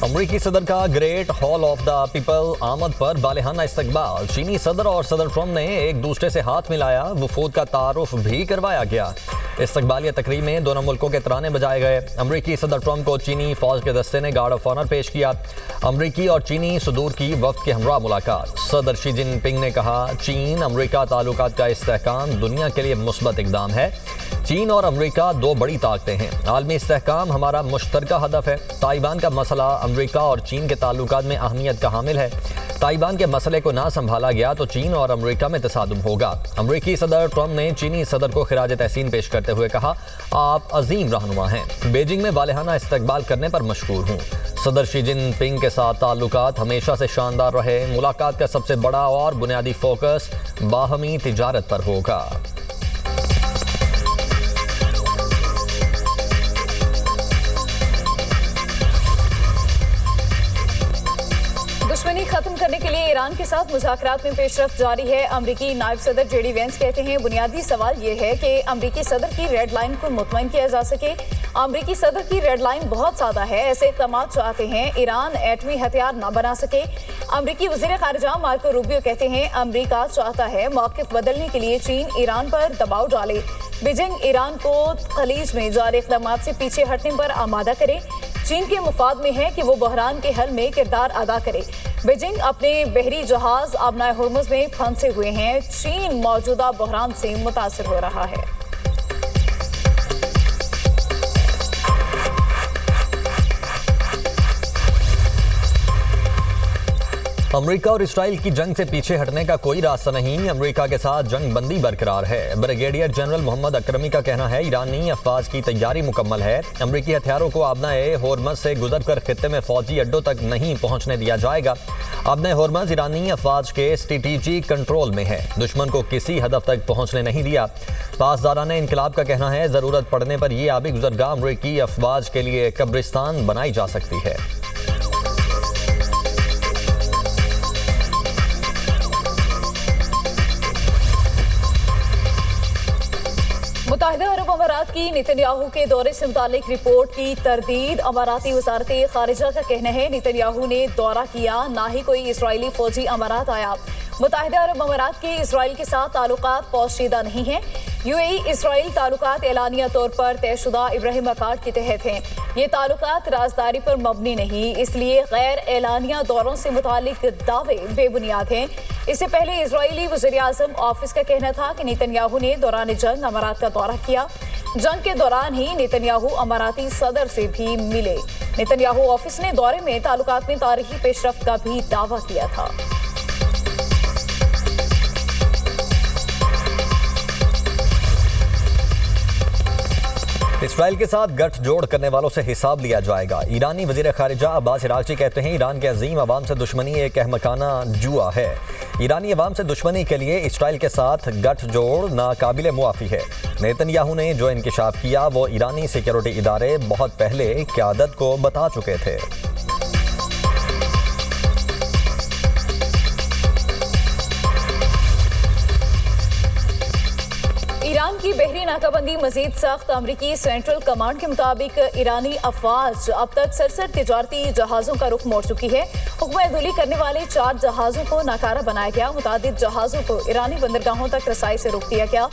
अमरीकी सदर का great hall of the people आमद पर बालिहाना इस्तकबाल। चीनी सदर और सदर ट्रंप ने एक दूसरे से हाथ मिलाया, वफूद का तारुफ भी करवाया गया। इस्तकबालिया तकरीब में दोनों मुल्कों के तराने बजाए गए। अमरीकी सदर ट्रंप को चीनी फौज के दस्ते ने गार्ड ऑफ ऑनर पेश किया। अमरीकी और चीनी सदूर की वफ्द के हमरा मुलाकात। सदर शी जिनपिंग ने कहा, चीन अमरीका ताल्लुकात का इस्तेहकाम दुनिया के लिए मुस्बत इकदाम है। चीन और अमरीका दो बड़ी ताकतें हैं। आलमी इस्तेहकाम हमारा मुश्तरका हदफ है। ताइवान का मसला अमरीका और चीन के ताल्लुकात में अहमियत का हामिल है। ताइवान के मसले को ना संभाला गया तो चीन और अमरीका में तसादुम होगा। अमरीकी सदर ट्रंप ने चीनी सदर को खिराज तहसीन पेश करते हुए कहा, आप अजीम रहनुमा हैं। बीजिंग में बालिहाना इस्तकबाल करने पर मशकूर हूँ। सदर शी जिनपिंग के साथ ताल्लुकात हमेशा से शानदार रहे। मुलाकात का सबसे बड़ा और बुनियादी फोकस बाहमी तिजारत पर होगा। दुश्मनी खत्म करने के लिए ईरान के साथ मुज़ाकरात में पेशरफ्त जारी है। अमरीकी नायब सदर जेडी वेंस कहते हैं, बुनियादी सवाल ये है कि अमरीकी सदर की रेड लाइन को मुतमईन किया जा सके। अमरीकी सदर की रेड लाइन बहुत सादा है। ऐसे इक़दाम चाहते हैं ईरान एटमी हथियार न बना सके। अमरीकी वज़ीर ख़ारिजा मार्को रूबियो कहते हैं, अमरीका चाहता है मौक़िफ़ बदलने के लिए चीन ईरान पर दबाव डाले। बीजिंग ईरान को खलीज में जारी इक़दाम से पीछे हटने पर आमादा करे। चीन के मुफाद में है कि वो बहरान के हल में किरदार अदा करे। बीजिंग अपने बहरी जहाज आबनाए हुर्मुज़ में फंसे हुए हैं। चीन मौजूदा बहरान से मुतासिर हो रहा है। अमेरिका और इसराइल की जंग से पीछे हटने का कोई रास्ता नहीं। अमेरिका के साथ जंग बंदी बरकरार है। ब्रिगेडियर जनरल मोहम्मद अकरमी का कहना है, ईरानी अफवाज की तैयारी मुकम्मल है। अमेरिकी हथियारों को आबनाए होर्मज से गुजरकर खित्ते में फौजी अड्डों तक नहीं पहुंचने दिया जाएगा। आबनाए होर्मज ईरानी अफवाज के स्ट्रेटेजिक कंट्रोल में है। दुश्मन को किसी हदफ तक पहुंचने नहीं दिया। पासदाराने इनकलाब का कहना है, जरूरत पड़ने पर यह आबी गुजरगाह अमेरिकी अफवाज के लिए कब्रिस्तान बनाई जा सकती है। मुत्तहिदा अरब अमारात की नेतन्याहू के दौरे से मुतालिक रिपोर्ट की तरदीद। अमाराती वज़ारत ख़ारिजा का कहना है, नेतन्याहू ने दौरा किया, ना ही कोई इसराइली फौजी अमारात आया। मुत्तहिदा अरब अमारात के इसराइल के साथ ताल्लुकात पोशीदा नहीं हैं। यूएई इसराइल ताल्लुकात एलानिया तौर पर तयशुदा इब्राहिम अकार्ड के तहत हैं। ये ताल्लुकात राजदारी पर मबनी नहीं, इसलिए गैर एलानिया दौरों से मुतालिक दावे बेबुनियाद हैं। इससे पहले इजरायली वज़ीर आज़म ऑफिस का कहना था कि नेतन्याहू ने दौरान जंग अमारात का दौरा किया। जंग के दौरान ही नेतन्याहू अमाराती सदर से भी मिले। नेतन्याहू ऑफिस ने दौरे में ताल्लुकात में तारीखी पेशरफ्त का भी दावा किया था। इसराइल के साथ गठजोड़ करने वालों से हिसाब लिया जाएगा। ईरानी वज़ीर ख़ारिजा अब्बास इराक़ची कहते हैं, ईरान के अजीम अवाम से दुश्मनी एक अहमकाना जुआ है। ईरानी अवाम से दुश्मनी के लिए इसराइल के साथ गठजोड़ नाकाबिले मुआफ़ी है। नेतन्याहू ने जो इंकिशाफ किया वो ईरानी सिक्योरिटी इदारे बहुत पहले क़यादत को बता चुके थे। ईरान की बहरी नाकाबंदी मजीद सख्त। अमरीकी सेंट्रल कमांड के मुताबिक ईरानी अफवाज अब तक 67 तिजारती जहाज़ों का रुख मोड़ चुकी है। हुक्म-ए-दुली करने वाले 4 जहाज़ों को नाकारा बनाया गया। मुतादिद जहाज़ों को ईरानी बंदरगाहों तक रसाई से रोक दिया गया।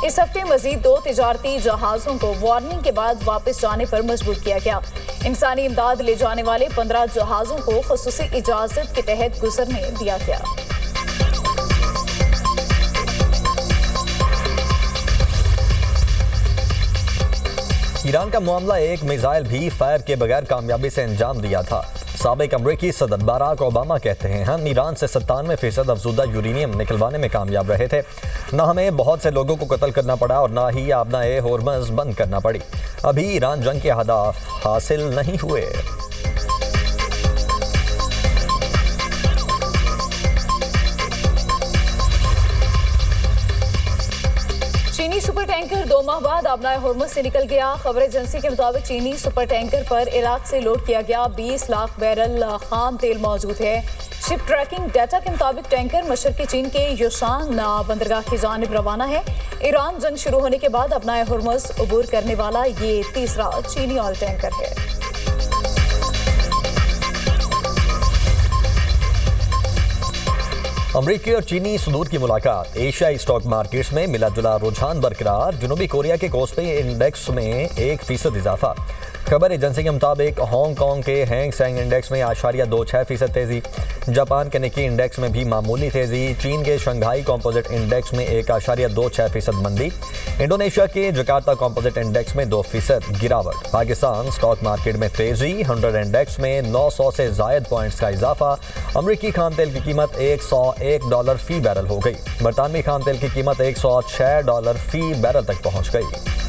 इस हफ्ते मजीद 2 तिजारती जहाज़ों को वार्निंग के बाद वापस जाने पर मजबूर किया गया। इंसानी इमदाद ले जाने वाले 15 जहाज़ों को खुसूसी इजाज़त के तहत गुजरने दिया गया। ईरान का मामला एक मिसाइल भी फायर के बगैर कामयाबी से अंजाम दिया था। साबिक अमरीकी सदर बराक ओबामा कहते हैं, हम ईरान से 97% अफजुदा यूरेनियम निकलवाने में कामयाब रहे थे। न हमें बहुत से लोगों को कत्ल करना पड़ा और ना ही आबनाए होर्मज बंद करना पड़ी। अभी ईरान जंग के अहदाफ हासिल नहीं हुए। चीनी सुपर टैंकर 2 माह बाद आबनाए हुर्मुज़ से निकल गया। खबर एजेंसी के मुताबिक चीनी सुपर टैंकर पर इराक से लोड किया गया 20 लाख बैरल खाम तेल मौजूद है। शिप ट्रैकिंग डाटा के मुताबिक टैंकर मशरकी चीन के योशान बंदरगाह की जानिब रवाना है। ईरान जंग शुरू होने के बाद आबनाए हुर्मुज़ अबूर करने वाला ये तीसरा चीनी ऑयल टैंकर है। अमरीकी और चीनी सदूर की मुलाकात, एशियाई स्टॉक मार्केट्स में मिला जुला रुझान बरकरार, जनूबी कोरिया के कोस्पी इंडेक्स में 1% इजाफा। खबर एजेंसी के मुताबिक हांगकांग के हैंग सेंग इंडेक्स में 0.26% तेजी, जापान के निकी इंडेक्स में भी मामूली तेजी, चीन के शंघाई कंपोजिट इंडेक्स में 1.26% मंदी, इंडोनेशिया के जकार्ता कंपोजिट इंडेक्स में 2% गिरावट। पाकिस्तान स्टॉक मार्केट में तेजी, 100 इंडेक्स में 900 से जायद पॉइंट्स का इजाफा। अमरीकी खाम तेल की कीमत $101 फी बैरल हो गई, बरतानवी खाम तेल की कीमत $106 फी बैरल तक पहुंच गई।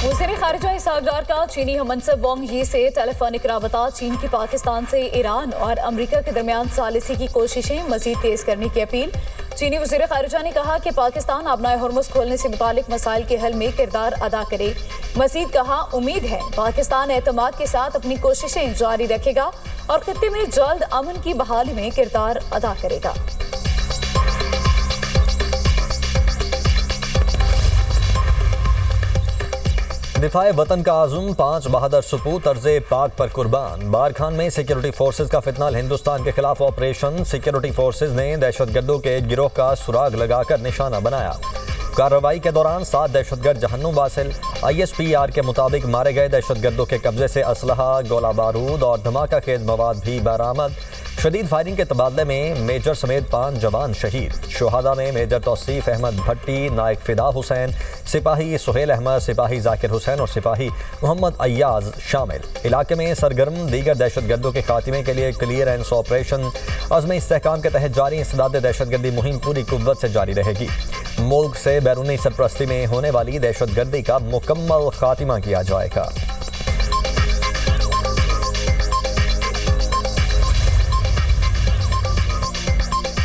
वज़ीर ख़ारिजा इसहाक़ का चीनी हममंसब वांग यी से टेलीफोनिक राबता, चीन की पाकिस्तान से ईरान और अमरीका के दरमियान सालिसी की कोशिशें मज़ीद तेज़ करने की अपील। चीनी वज़ीर ख़ारिजा ने कहा कि पाकिस्तान अपना हुर्मुज़ खोलने से मुतालिक मसाइल के हल में किरदार अदा करे। मज़ीद कहा, उम्मीद है पाकिस्तान एतमाद के साथ अपनी कोशिशें जारी रखेगा और खित्ते में जल्द अमन की बहाली में किरदार अदा करेगा। दिफाए वतन का आज़म, 5 बहादुर सपूत अर्ज़े पाक पर कुर्बान। बारखान में सिक्योरिटी फोर्सेज का फितनाल, हिंदुस्तान के खिलाफ ऑपरेशन। सिक्योरिटी फोर्सेज ने दहशतगर्दों के एक गिरोह का सुराग लगाकर निशाना बनाया। कार्रवाई के दौरान 7 दहशतगर्द जहन्नुम वासिल। ISPR के मुताबिक मारे गए दहशतगर्दों के कब्जे से असलहा, गोला बारूद और धमाका खेज मवाद भी बरामद। शदीद फायरिंग के तबादले में मेजर समेत 5 जवान शहीद। शुहादा में मेजर तौसीफ अहमद भट्टी, नायक फिदा हुसैन, सिपाही सुहेल अहमद, सिपाही जाकिर हुसैन और सिपाही मोहम्मद अय्याज शामिल। इलाके में सरगर्म दीगर दहशतगर्दों के खात्मे के लिए क्लियरेंस ऑपरेशन अज़्म इस्तेहकाम के तहत जारी इंसदाद दहशतगर्दी मुहिम पूरी कुव्वत से जारी रहेगी। मुल्क से बैरूनी सरपरस्ती में होने वाली दहशतगर्दी का मुकम्मल खात्मा किया जाएगा।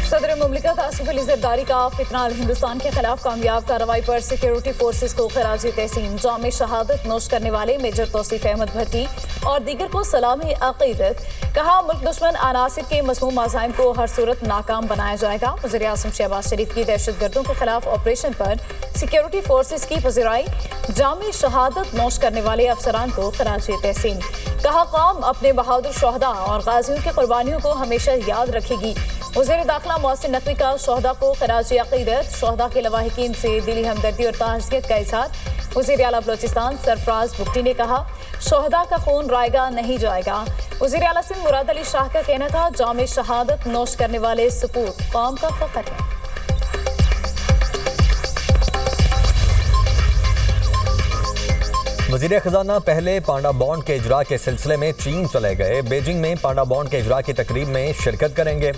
सदर मुमलिकत आसिफ अली जरदारी का फितनाल, हिंदुस्तान के खिलाफ कामयाब कार्रवाई पर सिक्योरिटी फोर्सेज को खराजी तहसीन। जाम शहादत नोश करने वाले मेजर तौसीफ अहमद भट्टी और दीगर को सलामी अकीदत। कहा, मुल्क दुश्मन अनासिर के मसमूम अज़ाइम को हर सूरत नाकाम बनाया जाएगा। वज़ीर आज़म शहबाज शरीफ की दहशतगर्दों के खिलाफ ऑपरेशन पर सिक्योरिटी फोर्सेज की पज़िराई। जाम शहादत नोश करने वाले अफसरान को खराजी तहसीन। कहा, कौम अपने बहादुर शहदा और गाजियों की कुर्बानियों को हमेशा याद रखेगी। वज़ीर दाखिला मोहसिन नकवी का शहदा को खराजी अकीदत। शहदा के लवाहिकीन से दिली हमदर्दी और ताज़ियत का इज़हार। वज़ीर आला बलोचिस्तान सरफराज बुगटी ने कहा, शहदा का खून रायगा नहीं जाएगा। वज़ीर आला सिंध मुराद अली शाह का कहना था, जाम शहादत नोश करने वाले सपूत कौम का फ़ख्र है। वज़ीर ख़जाना पहले पांडा बॉन्ड के इजरा के सिलसिले में चीन चले गए। बीजिंग में पांडा बॉन्ड के इजरा की तकरीब में शिरकत करेंगे।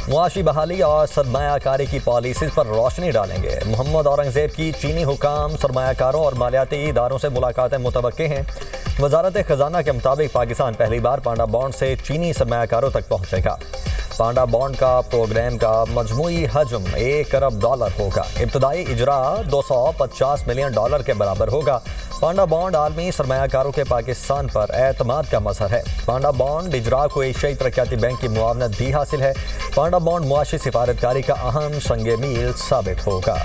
मुआशी बहाली और सरमायाकारी की पॉलिसीज़ पर रोशनी डालेंगे। मोहम्मद औरंगज़ेब की चीनी हुकाम, सरमायाकारों और मालियाती इदारों से मुलाकातें मुतवक्के हैं। वज़ारत ख़जाना के मुताबिक पाकिस्तान पहली बार पांडा बॉन्ड से चीनी सरमायाकारों तक पहुँचेगा। पांडा बॉन्ड का प्रोग्राम का मजमूई हजम $1 अरब होगा। इब्तदाई इजरा $250 मिलियन के बराबर होगा। पांडा बॉन्ड आलमी सरमायाकारों के पाकिस्तान पर एतमाद का मजहर है। पांडा बॉन्ड इजरा को एशियाई तरक्याती बैंक की मुआवनत भी हासिल है। पांडा बॉन्ड मुआशी सिफारतकारी का अहम संगे मील साबित होगा।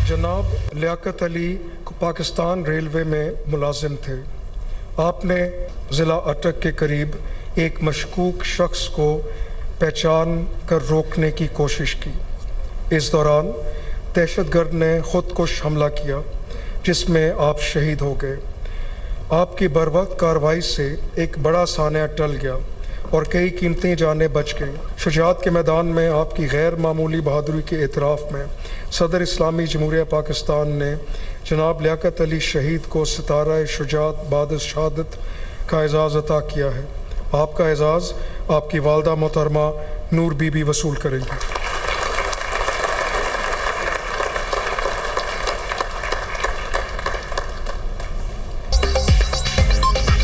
जनाब लियाकत अली पाकिस्तान रेलवे में मुलाजिम थे। आपने ज़िला अटक के करीब एक मशकूक शख्स को पहचान कर रोकने की कोशिश की। इस दौरान दहशतगर्द ने खुदकुश हमला किया जिसमें आप शहीद हो गए। आपकी बरवक्त कार्रवाई से एक बड़ा सानिया टल गया और कई कीमती जानें बच गईं। शुजाअत के मैदान में आपकी गैर मामूली बहादुरी के एतराफ़ में सदर इस्लामी जमहूरिया पाकिस्तान ने जनाब लियाकत अली शहीद को सितारा शुजाअत बाद शहादत का एजाज़ अता किया है। आपका एजाज़ आपकी वालदा मोहतरमा नूर बीबी वसूल करेंगी।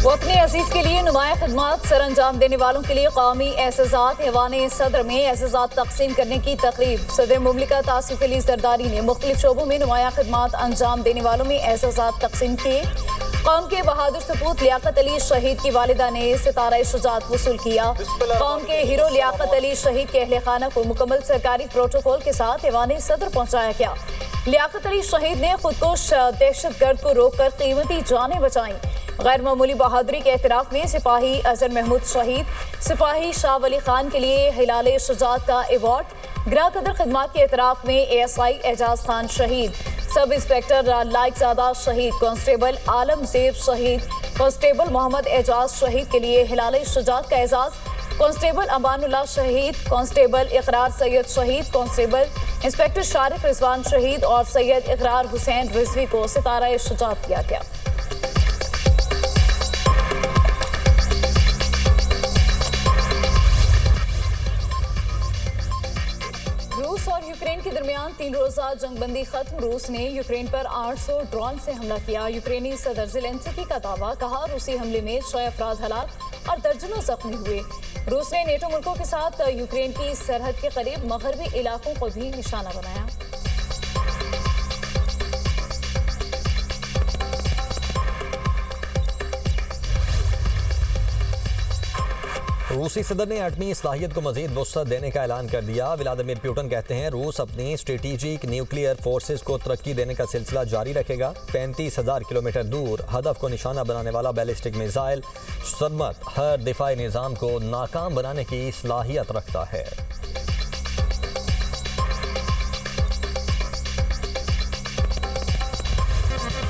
वो अपने अजीज के लिए नुमाया खदमात सर अंजाम देने वालों के लिए कौमी एहसासात ऐवान सदर में एहसासात तकसीम करने की तकरीब। सदर मुमलिकत आसिफ अली जरदारी ने मुख्तलिफ शोबों में नुमाया खदमात अंजाम देने वालों में एहसासात तकसीम किए। कौम के बहादुर सपूत लियाकत अली शहीद की वालिदा ने सितारा शुजात वसूल किया। कौम के हीरो लियाकत अली शहीद के अहले खाना को मुकम्मल सरकारी प्रोटोकॉल के साथ ऐवान सदर पहुंचाया गया। लियाकत अली शहीद ने खुदकुश दहशतगर्द को रोककर कीमती जानें बचाई। गैर मामूली बहादुरी के एतराफ में सिपाही अजहर महमूद शहीद, सिपाही शाह वली खान के लिए हिलाल शुजात का अवार्ड, ग्राह कदर खिदमात के एतराफ में ASI एजाज खान शहीद, सब इंस्पेक्टर लाइकजादा शहीद, कांस्टेबल आलम जेब शहीद, कांस्टेबल मोहम्मद एजाज शहीद के लिए हिलाल शुजात का एजाज, कांस्टेबल अमानुल्लाह शहीद, कांस्टेबल इकरार सैयद शहीद, कांस्टेबल इंस्पेक्टर शारिक रिजवान शहीद और सैयद इकरार हुसैन रिजवी को सितारा शुजात दिया गया। रूस और यूक्रेन के दरमियान 3 रोजा जंगबंदी खत्म। रूस ने यूक्रेन पर 800 ड्रोन से हमला किया। यूक्रेनी सदर ज़ेलेंस्की का दावा, कहा रूसी हमले में 6 अफराद हलाक और दर्जनों जख्मी हुए। रूस ने नेटो मुल्कों के साथ यूक्रेन की सरहद के करीब मगरबी इलाकों को भी निशाना बनाया। रूसी सदर ने एटमी सलाहियत को मजीद वुसअत देने का ऐलान कर दिया। व्लादिमीर पुतिन कहते हैं रूस अपनी स्ट्रेटेजिक न्यूक्लियर फोर्सेस को तरक्की देने का सिलसिला जारी रखेगा। 35,000 किलोमीटर दूर हदफ को निशाना बनाने वाला बैलिस्टिक मिसाइल सरमत हर दिफाई निज़ाम को नाकाम बनाने की सलाहियत रखता है।